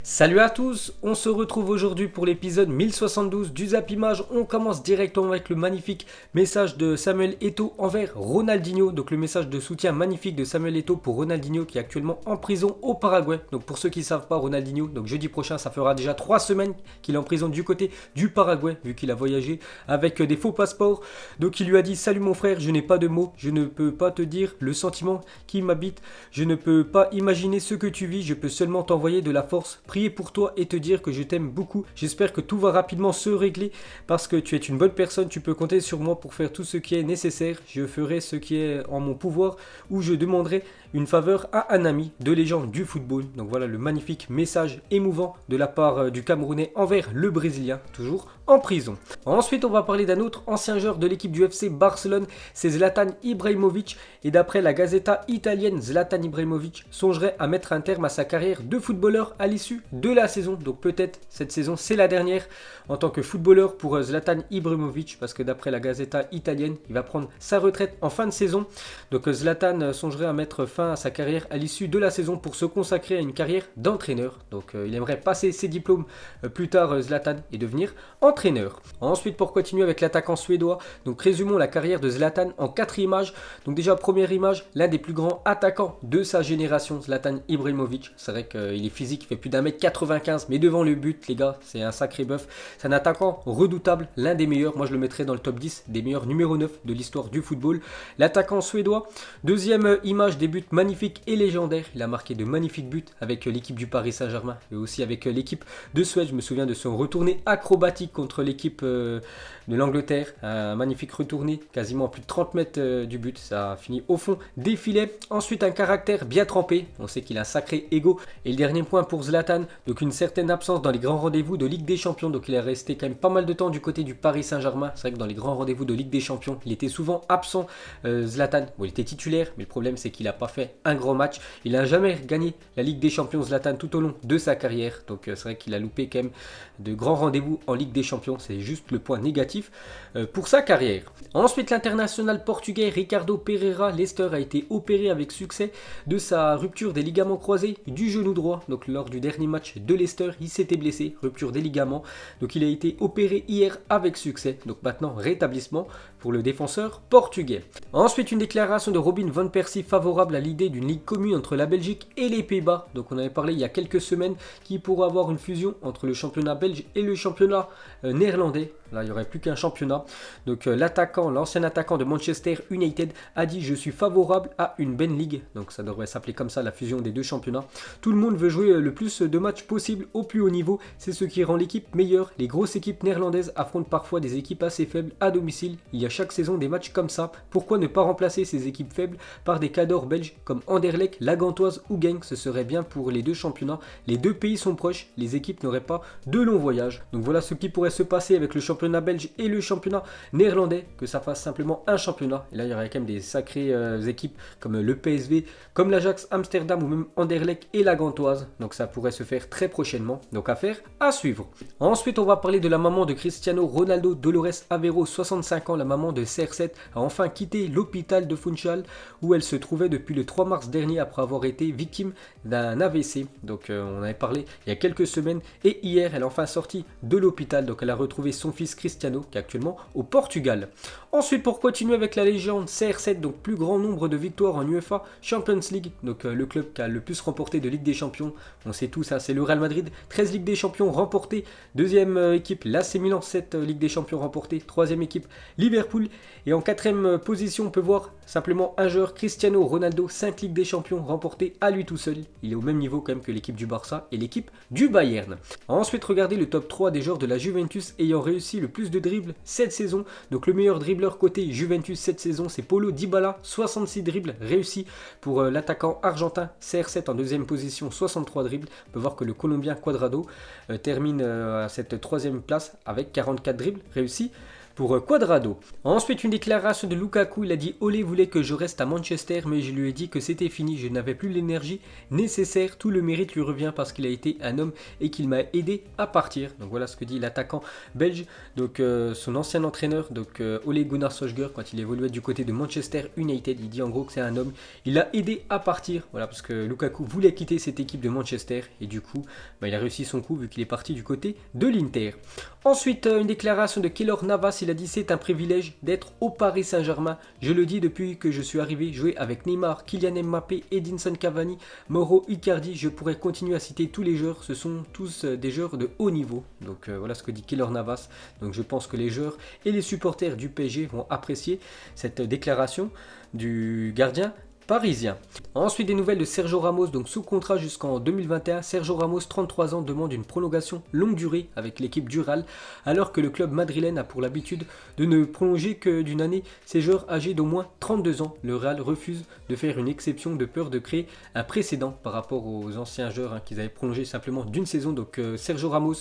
Salut à tous, on se retrouve aujourd'hui pour l'épisode 1072 du Zap Image. On commence directement avec le magnifique message de Samuel Eto'o envers Ronaldinho. Donc le message de soutien magnifique de Samuel Eto'o pour Ronaldinho qui est actuellement en prison au Paraguay. Donc pour ceux qui ne savent pas, Ronaldinho, donc jeudi prochain, ça fera déjà 3 semaines qu'il est en prison du côté du Paraguay vu qu'il a voyagé avec des faux passeports. Donc il lui a dit: salut mon frère, je n'ai pas de mots, je ne peux pas te dire le sentiment qui m'habite, je ne peux pas imaginer ce que tu vis, je peux seulement t'envoyer de la force, prier pour toi et te dire que je t'aime beaucoup. J'espère que tout va rapidement se régler parce que tu es une bonne personne. Tu peux compter sur moi pour faire tout ce qui est nécessaire. Je ferai ce qui est en mon pouvoir ou je demanderai une faveur à un ami de légende du football. Donc voilà le magnifique message émouvant de la part du Camerounais envers le Brésilien, toujours en prison. Ensuite, on va parler d'un autre ancien joueur de l'équipe du FC Barcelone, c'est Zlatan Ibrahimovic. Et d'après la Gazzetta italienne, Zlatan Ibrahimovic songerait à mettre un terme à sa carrière de footballeur à l'issue de la saison. Donc peut-être cette saison c'est la dernière en tant que footballeur pour Zlatan Ibrahimovic, parce que d'après la Gazzetta italienne, il va prendre sa retraite en fin de saison. Donc Zlatan songerait à mettre fin à sa carrière à l'issue de la saison pour se consacrer à une carrière d'entraîneur. Donc il aimerait passer ses diplômes plus tard, Zlatan, et devenir entraîneur. Ensuite, pour continuer avec l'attaquant suédois, donc résumons la carrière de Zlatan en 4 images. Donc déjà, première image, l'un des plus grands attaquants de sa génération, Zlatan Ibrahimovic. C'est vrai qu'il est physique, il fait plus d'1m95, mais devant le but, les gars, c'est un sacré bœuf. C'est un attaquant redoutable, l'un des meilleurs. Moi, je le mettrais dans le top 10 des meilleurs numéro 9 de l'histoire du football. L'attaquant suédois. Deuxième image, des buts magnifiques et légendaires. Il a marqué de magnifiques buts avec l'équipe du Paris Saint-Germain et aussi avec l'équipe de Suède. Je me souviens de son retourné acrobatique contre l'équipe de l'Angleterre. Un magnifique retourné, quasiment à plus de 30 mètres du but. Ça a fini au fond des filets. Ensuite, un caractère bien trempé. On sait qu'il a un sacré ego. Et le dernier point pour Zlatan, donc une certaine absence dans les grands rendez-vous de Ligue des Champions. Donc il est resté quand même pas mal de temps du côté du Paris Saint-Germain. C'est vrai que dans les grands rendez-vous de Ligue des Champions, il était souvent absent. Zlatan, bon, il était titulaire, mais le problème c'est qu'il n'a pas fait un grand match. Il n'a jamais gagné la Ligue des Champions, Zlatan, tout au long de sa carrière. Donc c'est vrai qu'il a loupé quand même de grands rendez-vous en Ligue des Champions. C'est juste le point négatif pour sa carrière. Ensuite, l'international portugais Ricardo Pereira Leicester a été opéré avec succès de sa rupture des ligaments croisés du genou droit. Donc lors du dernier match de Leicester, il s'était blessé, rupture des ligaments. Donc il a été opéré hier avec succès. Donc maintenant, rétablissement pour le défenseur portugais. Ensuite, une déclaration de Robin van Persie favorable à l'idée d'une ligue commune entre la Belgique et les Pays-Bas. Donc on avait parlé il y a quelques semaines qu'il pourrait avoir une fusion entre le championnat belge et le championnat néerlandais. Là, il n'y aurait plus qu'un championnat. Donc l'ancien attaquant de Manchester United a dit: je suis favorable à une Ben League. Donc ça devrait s'appeler comme ça, la fusion des deux championnats. Tout le monde veut jouer le plus de matchs possible au plus haut niveau. C'est ce qui rend l'équipe meilleure. Les grosses équipes néerlandaises affrontent parfois des équipes assez faibles à domicile. Il y a chaque saison des matchs comme ça. Pourquoi ne pas remplacer ces équipes faibles par des cadors belges comme Anderlecht, la Gantoise ou Genk? Ce serait bien pour les deux championnats. Les deux pays sont proches. Les équipes n'auraient pas de longs voyages. Donc voilà ce qui pourrait se passer avec le championnat belge et le championnat néerlandais, que ça fasse simplement un championnat. Et là, il y aurait quand même des sacrées équipes comme le PSV, comme l'Ajax Amsterdam ou même Anderlecht et la Gantoise. Donc ça pourrait se faire très prochainement. Donc affaire à suivre. Ensuite, on va parler de la maman de Cristiano Ronaldo, Dolores Aveiro, 65 ans. La maman de CR7 a enfin quitté l'hôpital de Funchal où elle se trouvait depuis le 3 mars dernier après avoir été victime d'un AVC. Donc on avait parlé il y a quelques semaines et hier elle est enfin sortie de l'hôpital. Donc elle a retrouvé son fils Cristiano qui est actuellement au Portugal. Ensuite, pour continuer avec la légende CR7, donc plus grand nombre de victoires en UEFA Champions League, donc le club qui a le plus remporté de Ligue des Champions, on sait tous, c'est le Real Madrid, 13 Ligue des Champions remportées, deuxième équipe l'AC Milan, 7 Ligue des Champions remportées, troisième équipe Liverpool, et en quatrième position on peut voir simplement un joueur, Cristiano Ronaldo, 5 Ligues des Champions remportées à lui tout seul. Il est au même niveau quand même que l'équipe du Barça et l'équipe du Bayern. Ensuite, regardez le top 3 des joueurs de la Juventus ayant réussi le plus de dribbles cette saison. Donc le meilleur dribbleur côté Juventus cette saison, c'est Paulo Dybala, 66 dribbles réussis pour l'attaquant argentin. CR7 en deuxième position, 63 dribbles. On peut voir que le Colombien Cuadrado termine à cette troisième place avec 44 dribbles réussis pour Cuadrado. Ensuite, une déclaration de Lukaku, il a dit Ole voulait que je reste à Manchester, mais je lui ai dit que c'était fini, je n'avais plus l'énergie nécessaire, tout le mérite lui revient parce qu'il a été un homme et qu'il m'a aidé à partir. Donc voilà ce que dit l'attaquant belge, donc son ancien entraîneur, donc Ole Gunnar Solskjaer, quand il évoluait du côté de Manchester United, il dit en gros que c'est un homme, il l'a aidé à partir, voilà, parce que Lukaku voulait quitter cette équipe de Manchester et du coup, il a réussi son coup vu qu'il est parti du côté de l'Inter. Ensuite, une déclaration de Keylor Navas, il a dit c'est un privilège d'être au Paris Saint-Germain. Je le dis depuis que je suis arrivé, jouer avec Neymar, Kylian Mbappé, Edinson Cavani, Mauro Icardi. Je pourrais continuer à citer tous les joueurs, ce sont tous des joueurs de haut niveau. Donc voilà ce que dit Keylor Navas. Donc je pense que les joueurs et les supporters du PSG vont apprécier cette déclaration du gardien parisien. Ensuite, des nouvelles de Sergio Ramos, donc sous contrat jusqu'en 2021. Sergio Ramos, 33 ans, demande une prolongation longue durée avec l'équipe du Real, alors que le club madrilène a pour l'habitude de ne prolonger que d'une année ses joueurs âgés d'au moins 32 ans. Le Real refuse de faire une exception de peur de créer un précédent par rapport aux anciens joueurs qu'ils avaient prolongé simplement d'une saison. Donc Sergio Ramos,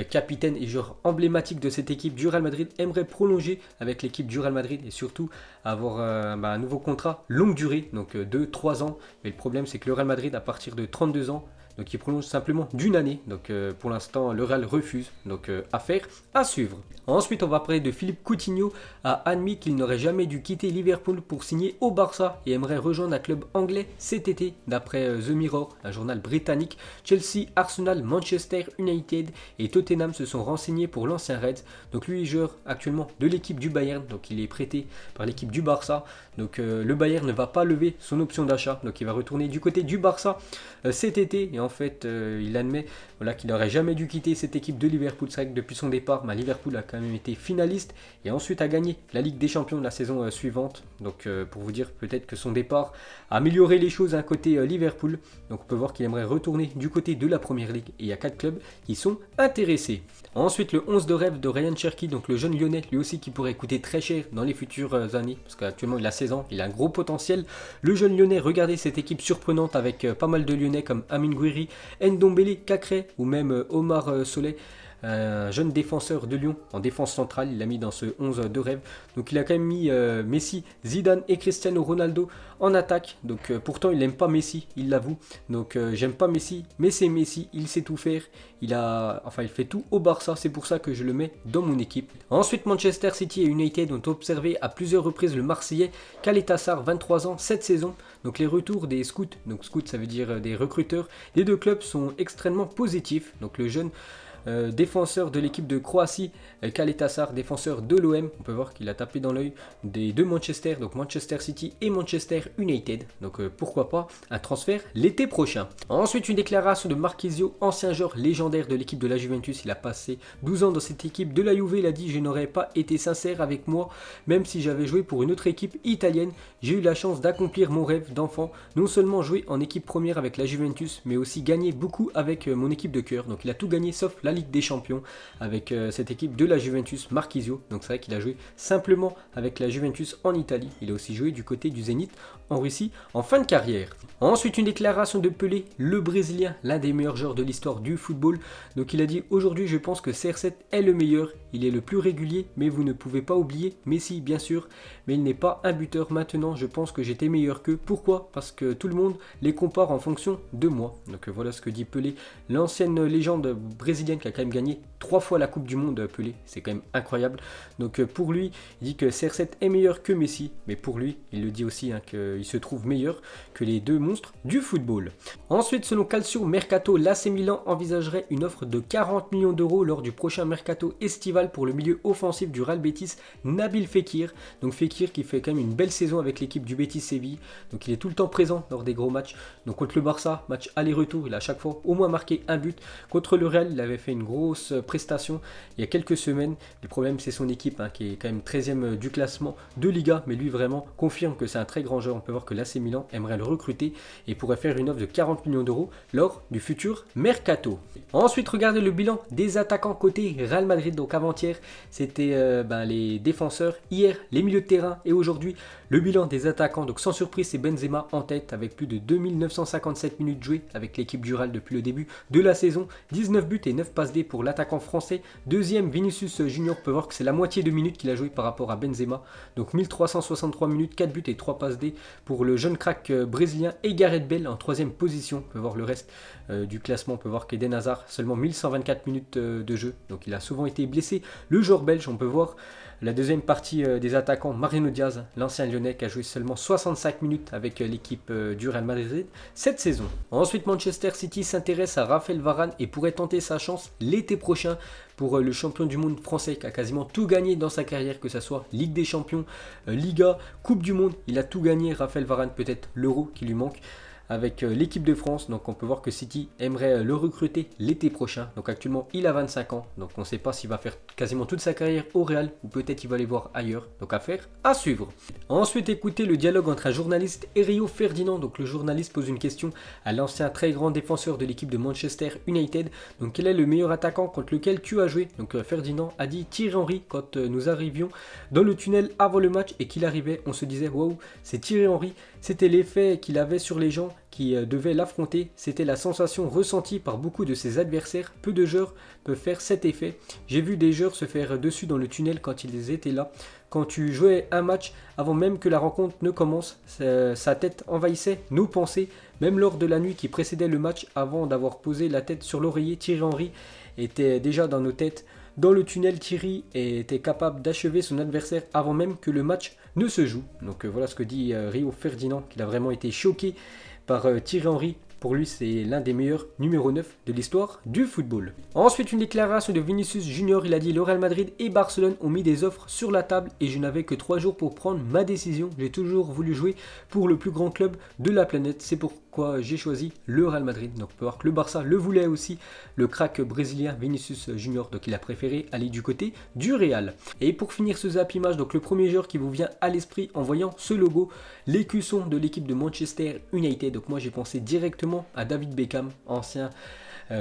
capitaine et joueur emblématique de cette équipe du Real Madrid, aimerait prolonger avec l'équipe du Real Madrid et surtout avoir un nouveau contrat longue durée, donc 2-3 ans. Mais le problème c'est que le Real Madrid à partir de 32 ans, donc il prolonge simplement d'une année. Donc pour l'instant le Real refuse. Donc affaire à suivre. Ensuite on va parler de Philippe Coutinho, a admis qu'il n'aurait jamais dû quitter Liverpool pour signer au Barça et aimerait rejoindre un club anglais cet été. D'après The Mirror, un journal britannique, Chelsea, Arsenal, Manchester United et Tottenham se sont renseignés pour l'ancien Reds. Donc lui il joue actuellement de l'équipe du Bayern, donc il est prêté par l'équipe du Barça. Donc le Bayern ne va pas lever son option d'achat, donc il va retourner du côté du Barça cet été. Et en fait il admet qu'il n'aurait jamais dû quitter cette équipe de Liverpool. C'est vrai que depuis son départ, Liverpool a quand même été finaliste et ensuite a gagné la Ligue des Champions la saison suivante. Donc pour vous dire peut-être que son départ a amélioré les choses à côté Liverpool. Donc on peut voir qu'il aimerait retourner du côté de la Première Ligue et il y a 4 clubs qui sont intéressés. Ensuite le 11 de rêve de Ryan Cherki, donc le jeune lyonnais, lui aussi qui pourrait coûter très cher dans les futures années parce qu'actuellement il a 16 ans, il a un gros potentiel. Le jeune lyonnais, regardez cette équipe surprenante avec pas mal de lyonnais comme Amine Gouiri, Ndombele, Cacré ou même Omar Solet. Un jeune défenseur de Lyon en défense centrale, il l'a mis dans ce 11 de rêve. Donc il a quand même mis Messi, Zidane et Cristiano Ronaldo en attaque. Donc pourtant il n'aime pas Messi, il l'avoue. Donc j'aime pas Messi, mais c'est Messi, il sait tout faire. Il fait tout au Barça, c'est pour ça que je le mets dans mon équipe. Ensuite Manchester City et United ont observé à plusieurs reprises le Marseillais Caleta Sarr, 23 ans, cette saison. Donc les retours des scouts, donc scouts ça veut dire des recruteurs, des deux clubs sont extrêmement positifs. Donc le jeune défenseur de l'équipe de Croatie, Caleta Sarr, défenseur de l'OM, on peut voir qu'il a tapé dans l'œil des deux Manchester, donc Manchester City et Manchester United. Donc pourquoi pas un transfert l'été prochain. Ensuite une déclaration de Marchisio, ancien joueur légendaire de l'équipe de la Juventus. Il a passé 12 ans dans cette équipe de la Juve. Il a dit je n'aurais pas été sincère avec moi, même si j'avais joué pour une autre équipe italienne. J'ai eu la chance d'accomplir mon rêve d'enfant, non seulement jouer en équipe première avec la Juventus, mais aussi gagner beaucoup avec mon équipe de cœur. Donc il a tout gagné sauf la Ligue des Champions avec cette équipe de la Juventus, Marchisio. Donc c'est vrai qu'il a joué simplement avec la Juventus en Italie. Il a aussi joué du côté du Zénith en Russie en fin de carrière. Ensuite une déclaration de Pelé, le Brésilien, l'un des meilleurs joueurs de l'histoire du football. Donc il a dit aujourd'hui je pense que CR7 est le meilleur, il est le plus régulier, mais vous ne pouvez pas oublier Messi bien sûr, mais il n'est pas un buteur. Maintenant je pense que j'étais meilleur qu'eux. Pourquoi? Parce que tout le monde les compare en fonction de moi. Donc voilà ce que dit Pelé, l'ancienne légende brésilienne qui a quand même gagné 3 fois la Coupe du Monde. Pelé, c'est quand même incroyable. Donc pour lui, il dit que CR7 est meilleur que Messi, mais pour lui, il le dit aussi qu'il se trouve meilleur que les deux monstres du football. Ensuite, selon Calcio Mercato, l'AC Milan envisagerait une offre de 40 millions d'euros lors du prochain mercato estival pour le milieu offensif du Real Betis, Nabil Fekir. Donc Fekir qui fait quand même une belle saison avec l'équipe du Betis Séville. Donc il est tout le temps présent lors des gros matchs. Donc contre le Barça, match aller-retour, il a à chaque fois au moins marqué un but. Contre le Real, il avait fait une grosse prestation il y a quelques semaines. Le problème c'est son équipe qui est quand même 13e du classement de Liga, mais lui vraiment confirme que c'est un très grand joueur peut voir que l'AC Milan aimerait le recruter et pourrait faire une offre de 40 millions d'euros lors du futur mercato. Ensuite, regardez le bilan des attaquants côté Real Madrid. Donc avant-hier, c'était les défenseurs, hier les milieux de terrain et aujourd'hui le bilan des attaquants. Donc sans surprise, c'est Benzema en tête avec plus de 2957 minutes jouées avec l'équipe du Real depuis le début de la saison. 19 buts et 9 passes D pour l'attaquant français. Deuxième, Vinicius Junior, on peut voir que c'est la moitié de minutes qu'il a joué par rapport à Benzema. Donc 1363 minutes, 4 buts et 3 passes D pour le jeune crack brésilien. Et Gareth Bale en troisième position. On peut voir le reste du classement. On peut voir qu'Eden Hazard, seulement 1124 minutes de jeu. Donc il a souvent été blessé. Le joueur belge, on peut voir la deuxième partie des attaquants, Mariano Diaz, l'ancien lyonnais qui a joué seulement 65 minutes avec l'équipe du Real Madrid cette saison. Ensuite, Manchester City s'intéresse à Raphaël Varane et pourrait tenter sa chance l'été prochain pour le champion du monde français qui a quasiment tout gagné dans sa carrière, que ce soit Ligue des Champions, Liga, Coupe du Monde. Il a tout gagné, Raphaël Varane, peut-être l'Euro qui lui manque avec l'équipe de France. Donc on peut voir que City aimerait le recruter l'été prochain. Donc actuellement il a 25 ans, donc on ne sait pas s'il va faire quasiment toute sa carrière au Real ou peut-être il va aller voir ailleurs. Donc affaire à suivre. Ensuite, écoutez le dialogue entre un journaliste et Rio Ferdinand. Donc le journaliste pose une question à l'ancien très grand défenseur de l'équipe de Manchester United. Donc quel est le meilleur attaquant contre lequel tu as joué? Donc Ferdinand a dit Thierry Henry. Quand nous arrivions dans le tunnel avant le match et qu'il arrivait, on se disait waouh, c'est Thierry Henry. C'était l'effet qu'il avait sur les gens qui devaient l'affronter. C'était la sensation ressentie par beaucoup de ses adversaires. Peu de joueurs peuvent faire cet effet. J'ai vu des joueurs se faire dessus dans le tunnel quand ils étaient là. Quand tu jouais un match, avant même que la rencontre ne commence, sa tête envahissait nos pensées. Même lors de la nuit qui précédait le match, avant d'avoir posé la tête sur l'oreiller, Thierry Henry était déjà dans nos têtes. Dans le tunnel, Thierry était capable d'achever son adversaire avant même que le match ne se joue. Donc voilà ce que dit Rio Ferdinand, qu'il a vraiment été choqué par Thierry Henry. Pour lui, c'est l'un des meilleurs numéro 9 de l'histoire du football. Ensuite, une déclaration de Vinicius Junior. Il a dit: le Real Madrid et Barcelone ont mis des offres sur la table et je n'avais que 3 jours pour prendre ma décision. J'ai toujours voulu jouer pour le plus grand club de la planète. C'est pourquoi j'ai choisi le Real Madrid. Donc, on peut voir que le Barça le voulait aussi. Le crack brésilien Vinicius Junior. Donc, il a préféré aller du côté du Real. Et pour finir ce zap image, donc le premier joueur qui vous vient à l'esprit en voyant ce logo, l'écusson de l'équipe de Manchester United. Donc, moi, j'ai pensé directement à David Beckham, ancien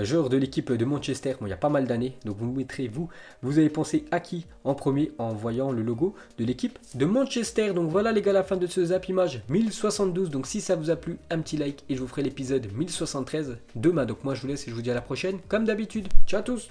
joueur de l'équipe de Manchester, il y a pas mal d'années. Donc vous mettrez, vous avez pensé à qui en premier en voyant le logo de l'équipe de Manchester. Donc voilà les gars, la fin de ce zap image 1072. Donc si ça vous a plu, un petit like et je vous ferai l'épisode 1073 demain. Donc moi je vous laisse et je vous dis à la prochaine comme d'habitude. Ciao à tous.